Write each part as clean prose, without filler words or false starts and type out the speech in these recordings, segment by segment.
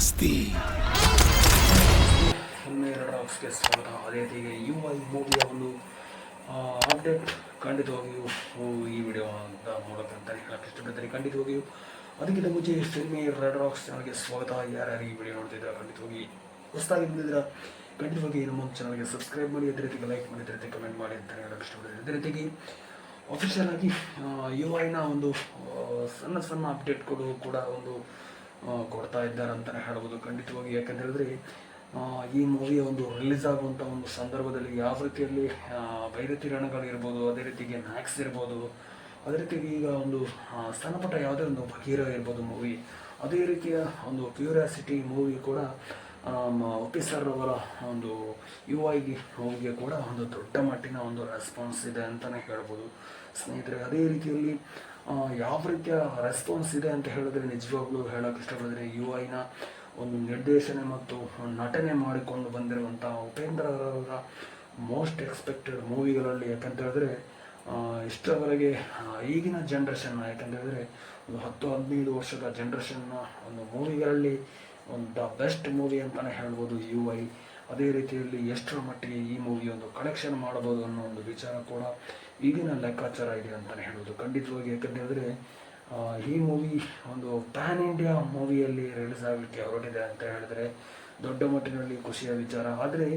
ಮಸ್ತಿ. ಗೆ ಸ್ವಾಗತ. ಅದೇ ರೀತಿಗೆ ಮೂವಿಯ ಒಂದು ಅಪ್ಡೇಟ್ ಖಂಡಿತವಾಗಿಯೂ ಈ ವಿಡಿಯೋ ಅಂತ ಮೂಲಕ ಅಂತ ಹೇಳಕ್ಕೆ ಇಷ್ಟಪಡ್ತೀನಿ. ಖಂಡಿತವಾಗಿಯೂ ಅದಕ್ಕಿಂತ ಮುಂಚೆ ಫಿಲ್ಮಿ ರೆಡ್ ರಾಕ್ಸ್ ಚಾನಲ್ಗೆ ಸ್ವಾಗತ. ಯಾರ್ಯಾರು ಈ ವಿಡಿಯೋ ನೋಡ್ತಿದ್ದೀರಾ ಖಂಡಿತವಾಗಿ ಹೊಸದಾಗಿ ಬಂದಿದ್ದೀರಾ ಖಂಡಿತವಾಗಿ ನಮ್ಮ ಚಾನಲ್ಗೆ ಸಬ್ಸ್ಕ್ರೈಬ್ ಮಾಡಿ, ಅದೇ ರೀತಿಗೆ ಲೈಕ್ ಮಾಡಿ, ಅದೇ ರೀತಿ ಕಮೆಂಟ್ ಮಾಡಿ ಅಂತ ಹೇಳಕ್ಕೆ ಇಷ್ಟಪಡ್ತೀನಿ. ಅದೇ ರೀತಿಗೆ ಅಫಿಷಿಯಲ್ ಆಗಿ ನ ಒಂದು ಸಣ್ಣ ಸಣ್ಣ ಅಪ್ಡೇಟ್ಗಳು ಕೂಡ ಒಂದು ಕೊಡ್ತಾ ಇದ್ದಾರೆ ಅಂತಲೇ ಹೇಳ್ಬೋದು ಖಂಡಿತವಾಗಿ. ಯಾಕಂತ ಹೇಳಿದ್ರೆ ಈ ಮೂವಿಯ ಒಂದು ರಿಲೀಸ್ ಆಗುವಂಥ ಒಂದು ಸಂದರ್ಭದಲ್ಲಿ ಯಾವ ರೀತಿಯಲ್ಲಿ ಬೈರತಿ ರಣಗಳಿರ್ಬೋದು, ಅದೇ ರೀತಿಗೆ ಮ್ಯಾಕ್ಸ್ ಇರ್ಬೋದು, ಅದೇ ರೀತಿಗೆ ಈಗ ಒಂದು ಸಣ್ಣ ಪುಟ್ಟ ಯಾವುದೇ ಒಂದು ಹೀರೋ ಇರ್ಬೋದು ಮೂವಿ, ಅದೇ ರೀತಿಯ ಒಂದು ಕ್ಯೂರಿಯಾಸಿಟಿ ಮೂವಿ ಕೂಡ ಆಫೀಸರ್ ಅವರ ಒಂದು ಮೂವಿಗೆ ಕೂಡ ಒಂದು ದೊಡ್ಡ ಮಟ್ಟಿನ ಒಂದು ರೆಸ್ಪಾನ್ಸ್ ಇದೆ ಅಂತಲೇ ಹೇಳ್ಬೋದು ಸ್ನೇಹಿತರೆ. ಅದೇ ರೀತಿಯಲ್ಲಿ ಯಾವ ರೀತಿಯ ರೆಸ್ಪಾನ್ಸ್ ಇದೆ ಅಂತ ಹೇಳಿದ್ರೆ ನಿಜವಾಗ್ಲೂ ಹೇಳೋಕೆ ಇಷ್ಟಪಡಿದ್ರೆ ನ ಒಂದು ನಿರ್ದೇಶನೆ ಮತ್ತು ನಟನೆ ಮಾಡಿಕೊಂಡು ಬಂದಿರುವಂಥ ಉಪೇಂದ್ರ ಅವರ ಮೋಸ್ಟ್ ಎಕ್ಸ್ಪೆಕ್ಟೆಡ್ ಮೂವಿಗಳಲ್ಲಿ. ಯಾಕಂತ ಹೇಳಿದ್ರೆ ಇಷ್ಟರವರೆಗೆ ಈಗಿನ ಜನ್ರೇಷನ್, ಯಾಕಂತ ಹೇಳಿದ್ರೆ ಒಂದು 10-15 ವರ್ಷದ ಜನ್ರೇಷನ್ನ ಒಂದು ಮೂವಿಗಳಲ್ಲಿ ಒಂದು ಬೆಸ್ಟ್ ಮೂವಿ ಅಂತಲೇ ಹೇಳ್ಬೋದು ಅದೇ ರೀತಿಯಲ್ಲಿ ಎಷ್ಟರ ಮಟ್ಟಿಗೆ ಈ ಮೂವಿ ಒಂದು ಕಲೆಕ್ಷನ್ ಮಾಡಬಹುದು ಅನ್ನೋ ಒಂದು ವಿಚಾರ ಕೂಡ ಈಗಿನ ಲೆಕ್ಕಾಚಾರ ಇದೆ ಅಂತಲೇ ಹೇಳ್ಬೋದು ಖಂಡಿತವಾಗಿ. ಯಾಕಂತ ಹೇಳಿದ್ರೆ ಈ ಮೂವಿ ಒಂದು ಪ್ಯಾನ್ ಇಂಡಿಯಾ ಮೂವಿಯಲ್ಲಿ ರಿಲೀಸ್ ಆಗಲಿಕ್ಕೆ ಹೊರಟಿದೆ ಅಂತ ಹೇಳಿದ್ರೆ ದೊಡ್ಡ ಮಟ್ಟಿನಲ್ಲಿ ಖುಷಿಯ ವಿಚಾರ. ಆದರೆ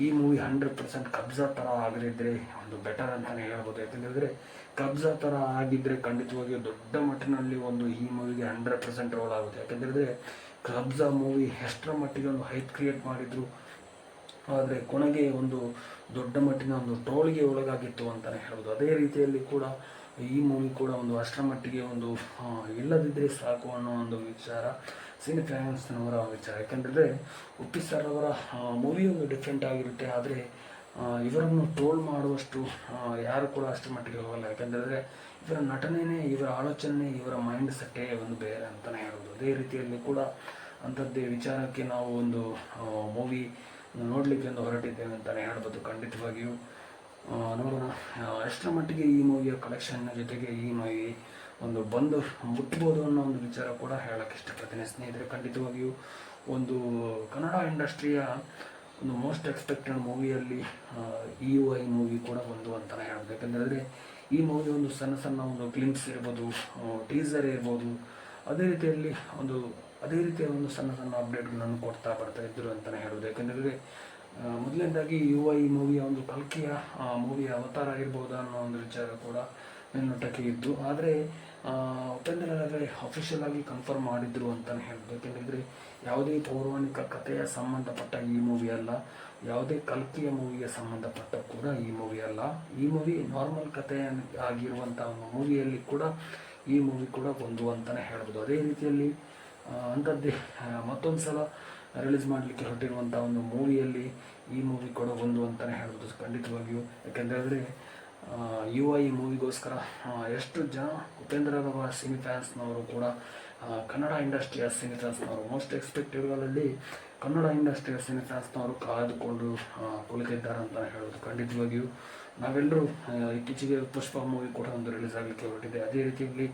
ಈ ಮೂವಿ 100% ಕಬ್ಜಾ ಥರ ಆಗದಿದ್ದರೆ ಒಂದು ಬೆಟರ್ ಅಂತಲೇ ಹೇಳ್ಬೋದು. ಯಾಕಂದರೆ ಕಬ್ಜಾ ಥರ ಆಗಿದ್ದರೆ ಖಂಡಿತವಾಗಿಯೂ ದೊಡ್ಡ ಮಟ್ಟಿನಲ್ಲಿ ಒಂದು ಈ ಮೂವಿಗೆ 100% ರೋಲ್ ಆಗುತ್ತೆ. ಯಾಕಂತೇಳಿದ್ರೆ ಕಬ್ಜಾ ಮೂವಿ ಎಷ್ಟರ ಮಟ್ಟಿಗೆ ಒಂದು ಹೈಪ್ ಕ್ರಿಯೇಟ್ ಮಾಡಿದ್ರು, ಆದರೆ ಕೊನೆಗೆ ಒಂದು ದೊಡ್ಡ ಮಟ್ಟಿನ ಒಂದು ಟ್ರೋಲ್ಗೆ ಒಳಗಾಗಿತ್ತು ಅಂತಲೇ ಹೇಳ್ಬೋದು. ಅದೇ ರೀತಿಯಲ್ಲಿ ಕೂಡ ಈ ಮೂವಿ ಕೂಡ ಒಂದು ಅಷ್ಟರ ಮಟ್ಟಿಗೆ ಒಂದು ಇಲ್ಲದಿದ್ದರೆ ಸಾಕು ಅನ್ನೋ ಒಂದು ವಿಚಾರ ಸಿನಿ ಫ್ಯಾನ್ಸ್ನವರ ವಿಚಾರ. ಯಾಕಂದರೆ ಉಪ್ಪಿ ಸರ್ ಅವರ ಮೂವಿ ಒಂದು ಡಿಫ್ರೆಂಟ್ ಆಗಿರುತ್ತೆ, ಆದರೆ ಇವರನ್ನು ಟ್ರೋಲ್ ಮಾಡುವಷ್ಟು ಯಾರು ಕೂಡ ಅಷ್ಟರ ಮಟ್ಟಿಗೆ ಹೋಗಲ್ಲ. ಯಾಕಂದರೆ ಇವರ ನಟನೆಯೇ, ಇವರ ಆಲೋಚನೆ, ಇವರ ಮೈಂಡ್ ಸೆಟ್ಟೇ ಒಂದು ಬೇರೆ ಅಂತಲೇ ಹೇಳ್ಬೋದು. ಅದೇ ರೀತಿಯಲ್ಲಿ ಕೂಡ ಅಂಥದ್ದೇ ವಿಚಾರಕ್ಕೆ ನಾವು ಒಂದು ಮೂವಿ ನೋಡಲಿಕ್ಕೆ ಒಂದು ಹೊರಟಿದ್ದೇವೆ ಅಂತಲೇ ಹೇಳ್ಬೋದು ಖಂಡಿತವಾಗಿಯೂ. ನೋಡೋಣ ಎಷ್ಟರ ಮಟ್ಟಿಗೆ ಈ ಮೂವಿಯ ಕಲೆಕ್ಷನ್ನ ಜೊತೆಗೆ ಈ ಮೂವಿ ಒಂದು ಬಂದು ಮುಟ್ಬೋದು ಅನ್ನೋ ಒಂದು ವಿಚಾರ ಕೂಡ ಹೇಳೋಕ್ಕೆ ಇಷ್ಟಪಡ್ತೀನಿ ಸ್ನೇಹಿತರೆ. ಖಂಡಿತವಾಗಿಯೂ ಒಂದು ಕನ್ನಡ ಇಂಡಸ್ಟ್ರಿಯ ಒಂದು ಮೋಸ್ಟ್ ಎಕ್ಸ್ಪೆಕ್ಟೆಡ್ ಮೂವಿಯಲ್ಲಿ ಮೂವಿ ಕೂಡ ಒಂದು ಅಂತಲೇ ಹೇಳ್ಬೋದು. ಯಾಕಂದರೆ ಈ ಮೂವಿ ಒಂದು ಸಣ್ಣ ಸಣ್ಣ ಒಂದು ಗ್ಲಿಂಪ್ಸ್ ಇರ್ಬೋದು, ಟೀಸರ್ ಇರ್ಬೋದು, ಅದೇ ರೀತಿಯ ಒಂದು ಸಣ್ಣ ಸಣ್ಣ ಅಪ್ಡೇಟ್ಗಳನ್ನು ಕೊಡ್ತಾ ಬರ್ತಾ ಇದ್ದರು ಅಂತಲೇ ಹೇಳೋದು. ಯಾಕಂದರೆ ಮೊದಲನೇದಾಗಿ ಈ ಮೂವಿಯ ಒಂದು ಕಲ್ಕಿಯ ಮೂವಿಯ ಅವತಾರ ಇರ್ಬೋದು ಅನ್ನೋ ಒಂದು ವಿಚಾರ ಕೂಡ ಮೇಲ್ನೋಟಕ್ಕೆ ಇತ್ತು. ಆದರೆ ಉಪೇಂದ್ರ ಅವರೇ ಅಫಿಷಿಯಲ್ ಆಗಿ ಕನ್ಫರ್ಮ್ ಮಾಡಿದ್ರು ಅಂತಲೇ ಹೇಳ್ಬೋದು. ಯಾಕೆಂದರೆ ಯಾವುದೇ ಪೌರಾಣಿಕ ಕಥೆಯ ಸಂಬಂಧಪಟ್ಟ ಈ ಮೂವಿ ಅಲ್ಲ, ಯಾವುದೇ ಕಲ್ಕಿಯ ಮೂವಿಗೆ ಸಂಬಂಧಪಟ್ಟ ಕೂಡ ಈ ಮೂವಿ ಅಲ್ಲ. ಈ ಮೂವಿ ನಾರ್ಮಲ್ ಕಥೆ ಆಗಿರುವಂಥ ಒಂದು ಮೂವಿಯಲ್ಲಿ ಕೂಡ ಈ ಮೂವಿ ಕೂಡ ಒಂದು ಅಂತಲೇ ಹೇಳ್ಬೋದು. ಅದೇ ರೀತಿಯಲ್ಲಿ ಅಂಥದ್ದೇ ಮತ್ತೊಂದು ಸಲ ರಿಲೀಸ್ ಮಾಡಲಿಕ್ಕೆ ಹೊರಟಿರುವಂಥ ಒಂದು ಮೂವಿಯಲ್ಲಿ ಈ ಮೂವಿ ಕೂಡ ಒಂದು ಅಂತಲೇ ಹೇಳ್ಬೋದು ಖಂಡಿತವಾಗಿಯೂ. ಯಾಕೆಂದರೆ ಈ ಮೂವಿಗೋಸ್ಕರ ಎಷ್ಟು ಜನ ಉಪೇಂದ್ರರವರ ಸಿನಿ ಫ್ಯಾನ್ಸ್ನವರು ಕೂಡ ಕನ್ನಡ ಇಂಡಸ್ಟ್ರಿಯ ಸಿನಿ ಫ್ಯಾನ್ಸ್ನವರು ಮೋಸ್ಟ್ ಎಕ್ಸ್ಪೆಕ್ಟೆಡ್ಗಳಲ್ಲಿ ಕನ್ನಡ ಇಂಡಸ್ಟ್ರಿಯ ಸಿನಿ ಫ್ಯಾನ್ಸ್ನವರು ಕಾದುಕೊಂಡು ಕುಳಿತಿದ್ದಾರೆ ಅಂತಲೇ ಹೇಳೋದು ಖಂಡಿತವಾಗಿಯೂ. ನಾವೆಲ್ಲರೂ ಇತ್ತೀಚೆಗೆ ಪುಷ್ಪ ಮೂವಿ ಕೂಡ ಒಂದು ರಿಲೀಸ್ ಆಗಲಿಕ್ಕೆ ಹೊರಟಿದೆ. ಅದೇ ರೀತಿಯಲ್ಲಿ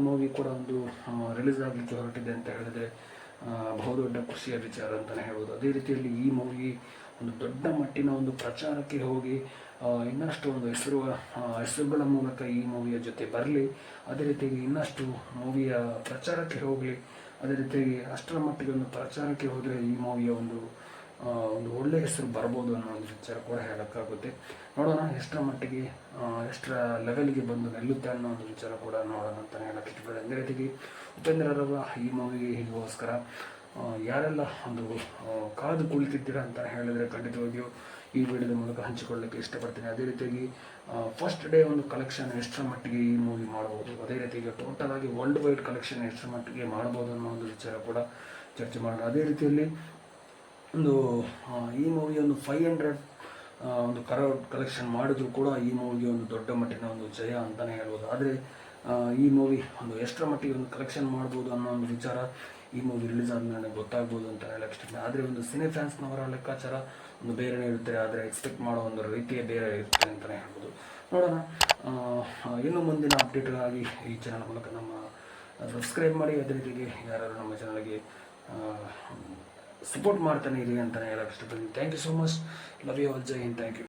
ಮೂವಿ ಕೂಡ ಒಂದು ರಿಲೀಸ್ ಆಗಲಿಕ್ಕೆ ಹೊರಟಿದೆ ಅಂತ ಹೇಳಿದ್ರೆ ಬಹುದೊಡ್ಡ ಖುಷಿಯ ವಿಚಾರ ಅಂತಲೇ ಹೇಳ್ಬೋದು. ಅದೇ ರೀತಿಯಲ್ಲಿ ಈ ಮೂವಿ ಒಂದು ದೊಡ್ಡ ಮಟ್ಟಿನ ಒಂದು ಪ್ರಚಾರಕ್ಕೆ ಹೋಗಿ ಇನ್ನಷ್ಟು ಒಂದು ಹೆಸರುಗಳ ಮೂಲಕ ಈ ಮೂವಿಯ ಜೊತೆ ಬರಲಿ, ಅದೇ ರೀತಿಯಾಗಿ ಇನ್ನಷ್ಟು ಮೂವಿಯ ಪ್ರಚಾರಕ್ಕೆ ಹೋಗಲಿ, ಅದೇ ರೀತಿಯಾಗಿ ಅಷ್ಟರ ಮಟ್ಟಿಗೆ ಒಂದು ಪ್ರಚಾರಕ್ಕೆ ಹೋದರೆ ಈ ಮೂವಿಯ ಒಂದು ಒಳ್ಳೆಯ ಹೆಸರು ಬರ್ಬೋದು ಅನ್ನೋ ಒಂದು ವಿಚಾರ ಕೂಡ ಹೇಳೋಕ್ಕಾಗುತ್ತೆ. ನೋಡೋಣ ಎಷ್ಟರ ಮಟ್ಟಿಗೆ ಎಷ್ಟರ ಲೆವೆಲ್ಗೆ ಬಂದು ನಿಲ್ಲುತ್ತೆ ಅನ್ನೋ ಒಂದು ವಿಚಾರ ಕೂಡ ನೋಡೋಣ ಅಂತಲೇ ಹೇಳೋಕ್ಕೆ ಇಷ್ಟಪಡ್ತೀನಿ. ಅದೇ ರೀತಿಗೆ ಉಪೇಂದ್ರರವರ ಈ ಮೂವಿಗೋಸ್ಕರ ಯಾರೆಲ್ಲ ಒಂದು ಕಾದು ಕುಳಿತಿದ್ದೀರಾ ಅಂತ ಹೇಳಿದರೆ ಖಂಡಿತವಾಗಿಯೂ ಈ ವಿಡಿಯೋದ ಮೂಲಕ ಹಂಚಿಕೊಳ್ಳಲಿಕ್ಕೆ ಇಷ್ಟಪಡ್ತೀನಿ. ಅದೇ ರೀತಿಯಾಗಿ ಫಸ್ಟ್ ಡೇ ಒಂದು ಕಲೆಕ್ಷನ್ ಎಷ್ಟರ ಮಟ್ಟಿಗೆ ಈ ಮೂವಿ ಮಾಡ್ಬೋದು, ಅದೇ ರೀತಿಯಾಗಿ ಟೋಟಲ್ ಆಗಿ ವರ್ಲ್ಡ್ ವೈಡ್ ಕಲೆಕ್ಷನ್ ಎಷ್ಟರ ಮಟ್ಟಿಗೆ ಮಾಡ್ಬೋದು ಅನ್ನೋ ಒಂದು ವಿಚಾರ ಕೂಡ ಚರ್ಚೆ ಮಾಡೋಣ. ಅದೇ ರೀತಿಯಲ್ಲಿ ಒಂದು ಈ ಮೂವಿ ಒಂದು 500 ಒಂದು ಕರೋಡ್ ಕಲೆಕ್ಷನ್ ಮಾಡಿದ್ರು ಕೂಡ ಈ ಮೂವಿಗೆ ಒಂದು ದೊಡ್ಡ ಮಟ್ಟಿನ ಒಂದು ಜಯ ಅಂತಲೇ ಹೇಳ್ಬೋದು. ಆದರೆ ಈ ಮೂವಿ ಒಂದು ಎಷ್ಟರ ಮಟ್ಟಿಗೆ ಒಂದು ಕಲೆಕ್ಷನ್ ಮಾಡ್ಬೋದು ಅನ್ನೋ ಒಂದು ವಿಚಾರ ಈ ಮೂವಿ ರಿಲೀಸ್ ಆದಮೇಲೆ ಗೊತ್ತಾಗ್ಬೋದು ಅಂತ ಹೇಳಕ್ಕೆ ಇಷ್ಟ. ಆದರೆ ಒಂದು ಸಿನಿ ಫ್ಯಾನ್ಸ್ನವರ ಲೆಕ್ಕಾಚಾರ ಒಂದು ಬೇರೆಯೇ ಇರುತ್ತೆ, ಆದರೆ ಎಕ್ಸ್ಪೆಕ್ಟ್ ಮಾಡೋ ಒಂದು ರೀತಿಯೇ ಬೇರೆ ಇರುತ್ತೆ ಅಂತಲೇ ಹೇಳ್ಬೋದು. ನೋಡೋಣ ಇನ್ನು ಮುಂದಿನ ಅಪ್ಡೇಟ್ಗಾಗಿ ಈ ಚಾನಲ್ ಮೂಲಕ ನಮ್ಮ ಸಬ್ಸ್ಕ್ರೈಬ್ ಮಾಡಿ. ಅದೇ ರೀತಿಗೆ ಯಾರು ನಮ್ಮ ಚಾನಲ್ಗೆ ಸಪೋರ್ಟ್ ಮಾಡ್ತಾನೆ ಇರಿ ಅಂತಲೇ ಹೇಳೋಕ್ಕೆ ಇಷ್ಟಪಡ್ತೀನಿ. Thank you so much. Love you all. ಜೈ ಹಿಂದ್. Thank you.